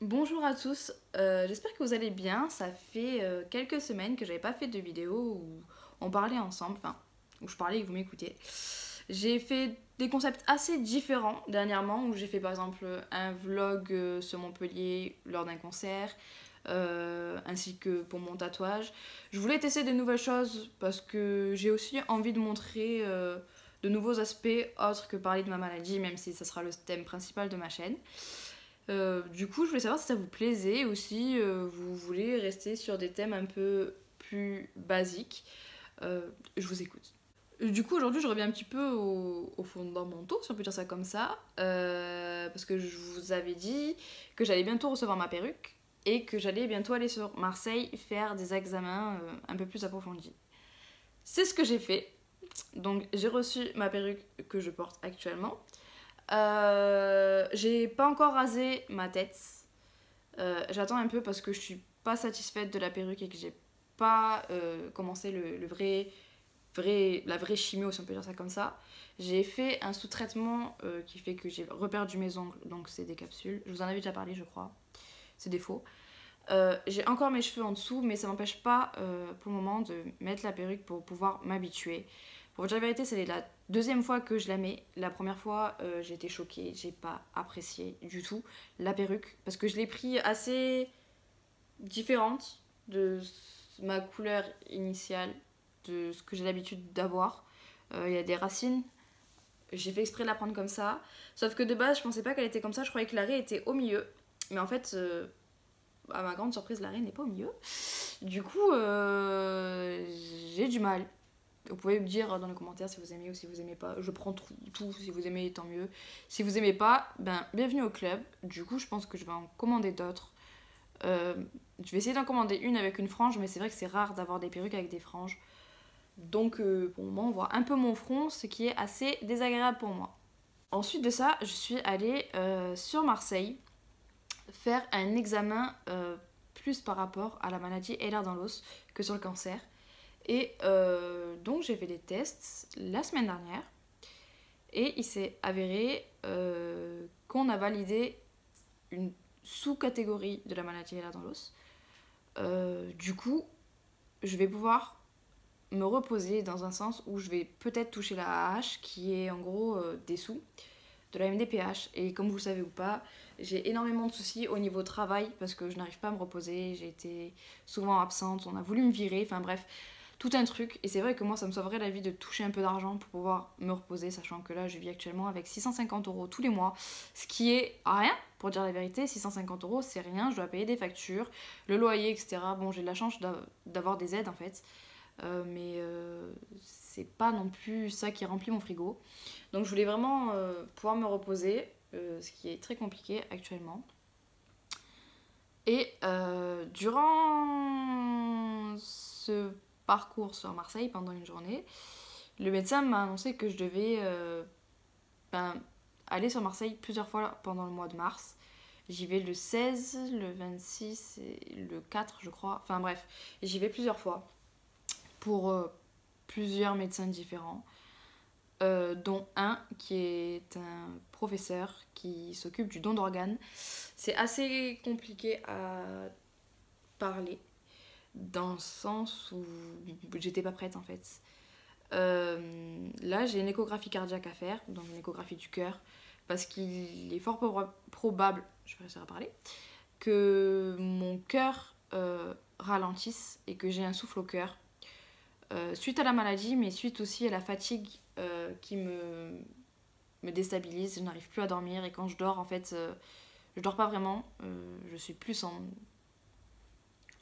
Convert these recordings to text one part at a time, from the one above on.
Bonjour à tous, j'espère que vous allez bien. Ça fait quelques semaines que j'avais pas fait de vidéo où on parlait ensemble, enfin où je parlais et que vous m'écoutiez. J'ai fait des concepts assez différents dernièrement, où j'ai fait par exemple un vlog sur Montpellier lors d'un concert, ainsi que pour mon tatouage. Je voulais tester de nouvelles choses parce que j'ai aussi envie de montrer de nouveaux aspects autres que parler de ma maladie, même si ça sera le thème principal de ma chaîne. Du coup, je voulais savoir si ça vous plaisait ou si vous voulez rester sur des thèmes un peu plus basiques. Je vous écoute. Du coup, aujourd'hui, je reviens un petit peu aux fondamentaux, si on peut dire ça comme ça, parce que je vous avais dit que j'allais bientôt recevoir ma perruque et que j'allais bientôt aller sur Marseille faire des examens un peu plus approfondis. C'est ce que j'ai fait. Donc, j'ai reçu ma perruque que je porte actuellement. J'ai pas encore rasé ma tête. J'attends un peu parce que je suis pas satisfaite de la perruque et que j'ai pas commencé la vraie chimio, si on peut dire ça comme ça. J'ai fait un sous-traitement qui fait que j'ai reperdu mes ongles, donc c'est des capsules. Je vous en avais déjà parlé, je crois. C'est des faux. J'ai encore mes cheveux en dessous, mais ça m'empêche pas pour le moment de mettre la perruque pour pouvoir m'habituer. Pour vous dire la vérité, c'est la deuxième fois que je la mets. La première fois, j'ai été choquée, j'ai pas apprécié du tout la perruque parce que je l'ai pris assez différente de ma couleur initiale, de ce que j'ai l'habitude d'avoir. Il y a des racines, j'ai fait exprès de la prendre comme ça. Sauf que de base, je pensais pas qu'elle était comme ça, je croyais que l'arrêt était au milieu. Mais en fait, à ma grande surprise, l'arrêt n'est pas au milieu. Du coup, j'ai du mal. Vous pouvez me dire dans les commentaires si vous aimez ou si vous aimez pas. Je prends tout, si vous aimez tant mieux. Si vous aimez pas, ben bienvenue au club. Du coup, je pense que je vais en commander d'autres. Je vais essayer d'en commander une avec une frange, mais c'est vrai que c'est rare d'avoir des perruques avec des franges. Donc pour le moment, on voit un peu mon front, ce qui est assez désagréable pour moi. Ensuite de ça, je suis allée sur Marseille faire un examen plus par rapport à la maladie Ehlers dans l'os que sur le cancer. Et donc j'ai fait des tests la semaine dernière et il s'est avéré qu'on a validé une sous-catégorie de la maladie Ehlers dans l'os. Du coup, je vais pouvoir me reposer dans un sens où je vais peut-être toucher la AH qui est en gros des sous de la MDPH. Et comme vous le savez ou pas, j'ai énormément de soucis au niveau travail parce que je n'arrive pas à me reposer, j'ai été souvent absente, on a voulu me virer, enfin bref, tout un truc. Et c'est vrai que moi ça me sauverait la vie de toucher un peu d'argent pour pouvoir me reposer, sachant que là je vis actuellement avec 650 € tous les mois, ce qui est rien, pour dire la vérité. 650 € c'est rien, je dois payer des factures, le loyer, etc. Bon, j'ai de la chance d'avoir des aides en fait, mais c'est pas non plus ça qui remplit mon frigo. Donc je voulais vraiment pouvoir me reposer, ce qui est très compliqué actuellement. Et durant ce parcours sur Marseille, pendant une journée, le médecin m'a annoncé que je devais aller sur Marseille plusieurs fois pendant le mois de mars. J'y vais le 16, le 26 et le 4 je crois. Enfin bref, j'y vais plusieurs fois pour plusieurs médecins différents. Dont un qui est un professeur qui s'occupe du don d'organes. C'est assez compliqué à parler dans le sens où j'étais pas prête en fait. Là j'ai une échographie cardiaque à faire, donc une échographie du cœur, parce qu'il est fort probable, je vais réussir à parler, que mon cœur ralentisse et que j'ai un souffle au cœur. Suite à la maladie, mais suite aussi à la fatigue qui me déstabilise, je n'arrive plus à dormir et quand je dors, en fait, je dors pas vraiment, je suis plus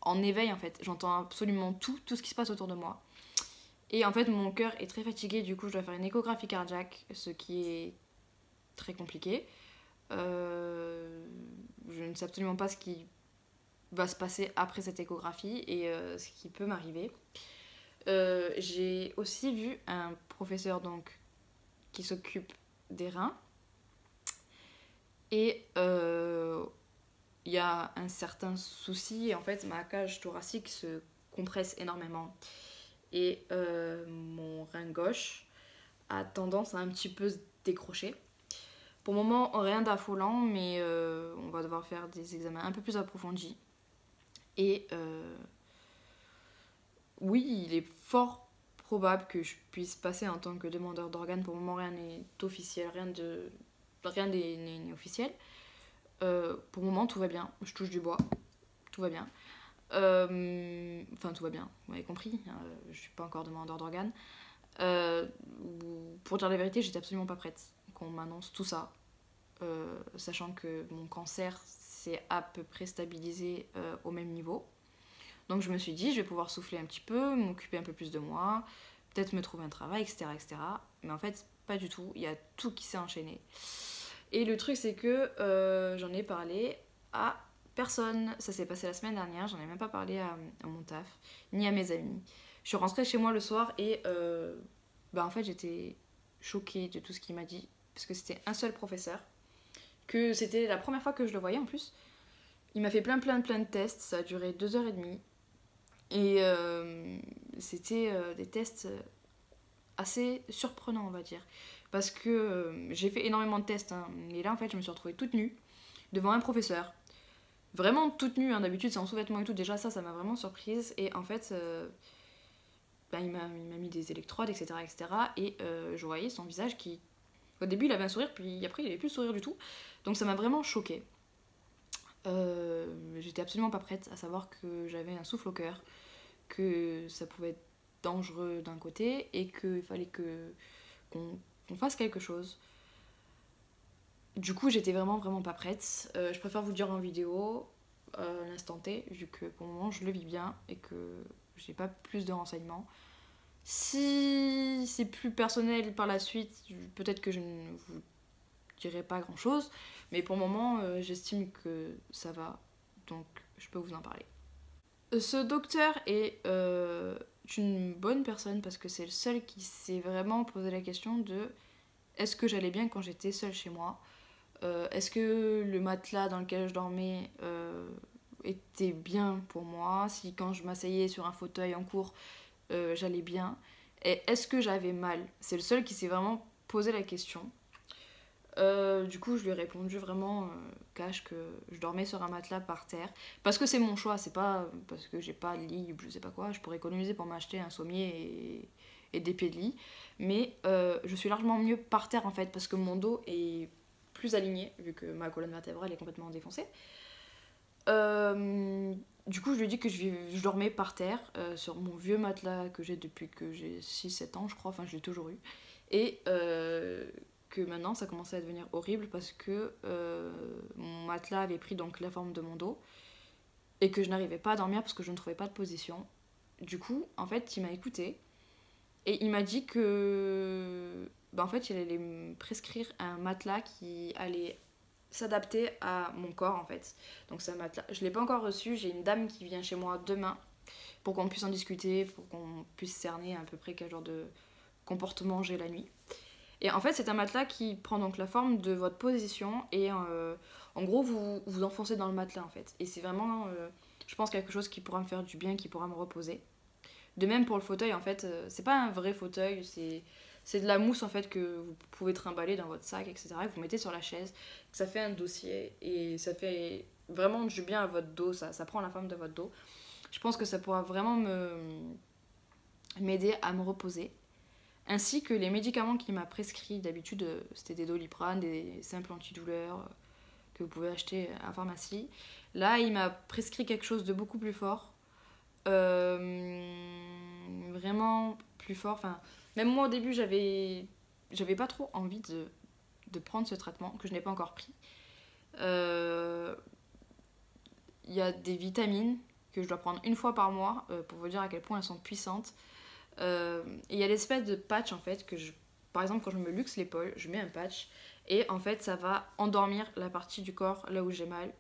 en éveil en fait, j'entends absolument tout ce qui se passe autour de moi. Et en fait, mon cœur est très fatigué, du coup, je dois faire une échographie cardiaque, ce qui est très compliqué. Je ne sais absolument pas ce qui va se passer après cette échographie et ce qui peut m'arriver. J'ai aussi vu un professeur donc qui s'occupe des reins et il y a un certain souci. Et en fait, ma cage thoracique se compresse énormément. Et mon rein gauche a tendance à un petit peu se décrocher. Pour le moment, rien d'affolant, mais on va devoir faire des examens un peu plus approfondis. Et oui, il est fort probable que je puisse passer en tant que demandeur d'organes. Pour le moment, rien n'est officiel, rien n'est officiel. Pour le moment, tout va bien. Je touche du bois, tout va bien. Enfin, tout va bien, vous m'avez compris. Je suis pas encore demandeur d'organes. Pour dire la vérité, j'étais absolument pas prête qu'on m'annonce tout ça. Sachant que mon cancer s'est à peu près stabilisé au même niveau. Donc je me suis dit, je vais pouvoir souffler un petit peu, m'occuper un peu plus de moi, peut-être me trouver un travail, etc., etc. Mais en fait, pas du tout. Il y a tout qui s'est enchaîné. Et le truc, c'est que j'en ai parlé à personne. Ça s'est passé la semaine dernière, j'en ai même pas parlé à mon taf, ni à mes amis. Je suis rentrée chez moi le soir et en fait, j'étais choquée de tout ce qu'il m'a dit. Parce que c'était un seul professeur. Que c'était la première fois que je le voyais en plus. Il m'a fait plein de tests, ça a duré 2h30. Et c'était des tests assez surprenants, on va dire. Parce que j'ai fait énormément de tests, hein, mais là en fait je me suis retrouvée toute nue devant un professeur. Vraiment toute nue, hein, d'habitude c'est en sous-vêtements et tout, déjà ça m'a vraiment surprise. Et en fait, il m'a mis des électrodes, etc. Et je voyais son visage qui... Au début il avait un sourire, puis après il avait plus de sourire du tout. Donc ça m'a vraiment choquée. J'étais absolument pas prête à savoir que j'avais un souffle au cœur, que ça pouvait être dangereux d'un côté et qu'il fallait qu'on fasse quelque chose. Du coup, j'étais vraiment pas prête. Je préfère vous le dire en vidéo à l'instant T, vu que pour le moment je le vis bien et que j'ai pas plus de renseignements. Si c'est plus personnel par la suite, peut-être que je ne vous dirai pas grand chose, mais pour le moment, j'estime que ça va, donc je peux vous en parler. Ce docteur est une bonne personne parce que c'est le seul qui s'est vraiment posé la question de est-ce que j'allais bien quand j'étais seule chez moi, est-ce que le matelas dans lequel je dormais était bien pour moi, si quand je m'asseyais sur un fauteuil en cours j'allais bien, et est-ce que j'avais mal. C'est le seul qui s'est vraiment posé la question. Du coup, je lui ai répondu vraiment cash que je dormais sur un matelas par terre. Parce que c'est mon choix, c'est pas parce que j'ai pas de lit, je sais pas quoi. Je pourrais économiser pour m'acheter un sommier et des pieds de lit. Mais je suis largement mieux par terre en fait, parce que mon dos est plus aligné, vu que ma colonne vertébrale est complètement défoncée. Du coup, je lui ai dit que je dormais par terre, sur mon vieux matelas que j'ai depuis que j'ai 6-7 ans, je crois. Enfin, je l'ai toujours eu. Et que maintenant ça commençait à devenir horrible parce que mon matelas avait pris donc la forme de mon dos et que je n'arrivais pas à dormir parce que je ne trouvais pas de position. Du coup, en fait, il m'a écouté et il m'a dit que en fait, il allait me prescrire un matelas qui allait s'adapter à mon corps en fait. Donc c'est un matelas, je l'ai pas encore reçu, j'ai une dame qui vient chez moi demain pour qu'on puisse en discuter, pour qu'on puisse cerner à peu près quel genre de comportement j'ai la nuit. Et en fait, c'est un matelas qui prend donc la forme de votre position et en gros, vous vous enfoncez dans le matelas en fait. Et c'est vraiment, je pense, quelque chose qui pourra me faire du bien, qui pourra me reposer. De même pour le fauteuil, en fait, c'est pas un vrai fauteuil, c'est de la mousse en fait que vous pouvez trimballer dans votre sac, etc. Et vous mettez sur la chaise, ça fait un dossier et ça fait vraiment du bien à votre dos, ça prend la forme de votre dos. Je pense que ça pourra vraiment m'aider à me reposer. Ainsi que les médicaments qu'il m'a prescrits, d'habitude c'était des Doliprane, des simples antidouleurs que vous pouvez acheter à la pharmacie. Là, il m'a prescrit quelque chose de beaucoup plus fort. Vraiment plus fort. Enfin, même moi au début, j'avais pas trop envie de prendre ce traitement que je n'ai pas encore pris. Il y a des vitamines que je dois prendre une fois par mois pour vous dire à quel point elles sont puissantes. Et il y a l'espèce de patch en fait que par exemple quand je me luxe l'épaule, je mets un patch et en fait ça va endormir la partie du corps là où j'ai mal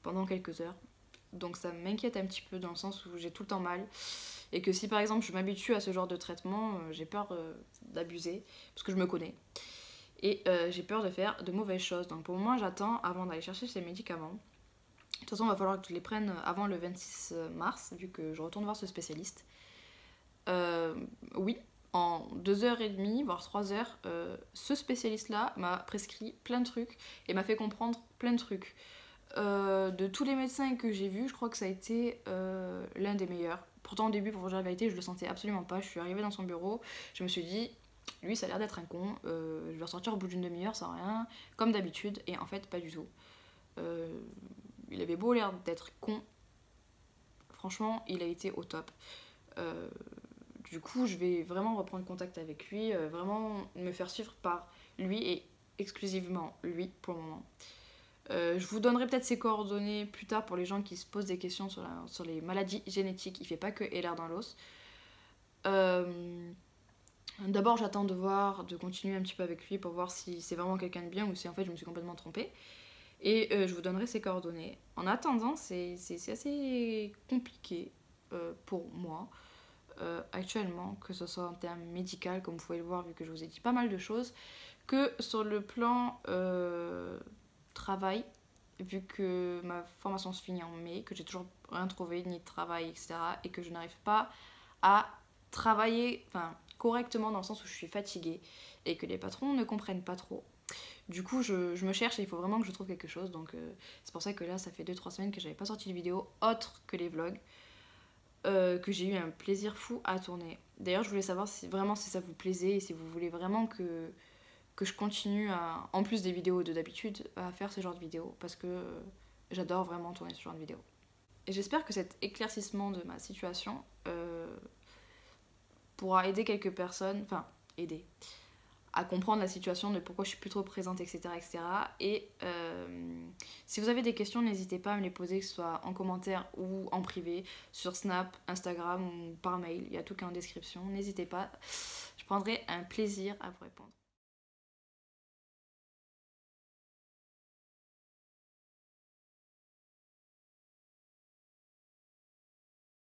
pendant quelques heures. Donc ça m'inquiète un petit peu dans le sens où j'ai tout le temps mal et que si par exemple je m'habitue à ce genre de traitement, j'ai peur d'abuser parce que je me connais et j'ai peur de faire de mauvaises choses. Donc pour moi j'attends avant d'aller chercher ces médicaments. toute façon, il va falloir que je les prenne avant le 26 mars, vu que je retourne voir ce spécialiste. Oui, en 2h30, voire 3 heures, ce spécialiste-là m'a prescrit plein de trucs et m'a fait comprendre plein de trucs. De tous les médecins que j'ai vus, je crois que ça a été l'un des meilleurs. Pourtant, au début, pour vous dire la vérité, je le sentais absolument pas. Je suis arrivée dans son bureau, je me suis dit, lui, ça a l'air d'être un con, je vais ressortir au bout d'une demi-heure sans rien, comme d'habitude, et en fait, pas du tout. Il avait beau l'air d'être con, franchement, il a été au top. Euh, du coup, je vais vraiment reprendre contact avec lui, vraiment me faire suivre par lui et exclusivement lui pour le moment. Je vous donnerai peut-être ses coordonnées plus tard pour les gens qui se posent des questions sur les maladies génétiques. Il fait pas que LR dans l'os. D'abord, j'attends de continuer un petit peu avec lui pour voir si c'est vraiment quelqu'un de bien ou si en fait je me suis complètement trompée. Et je vous donnerai ses coordonnées. En attendant, c'est assez compliqué pour moi actuellement, que ce soit en termes médical, comme vous pouvez le voir, vu que je vous ai dit pas mal de choses, que sur le plan travail, vu que ma formation se finit en mai, que j'ai toujours rien trouvé, ni de travail, etc., et que je n'arrive pas à travailler correctement dans le sens où je suis fatiguée et que les patrons ne comprennent pas trop. Du coup, je me cherche et il faut vraiment que je trouve quelque chose. Donc, c'est pour ça que là, ça fait 2-3 semaines que j'avais pas sorti de vidéo autre que les vlogs. Que j'ai eu un plaisir fou à tourner. D'ailleurs, je voulais savoir si ça vous plaisait et si vous voulez vraiment que je continue, en plus des vidéos de d'habitude, à faire ce genre de vidéos. Parce que j'adore vraiment tourner ce genre de vidéos. Et j'espère que cet éclaircissement de ma situation pourra aider quelques personnes, aider à comprendre la situation de pourquoi je suis plus trop présente, etc. etc. Et si vous avez des questions, n'hésitez pas à me les poser, que ce soit en commentaire ou en privé, sur Snap, Instagram ou par mail. Il y a tout qui est en description. N'hésitez pas, je prendrai un plaisir à vous répondre.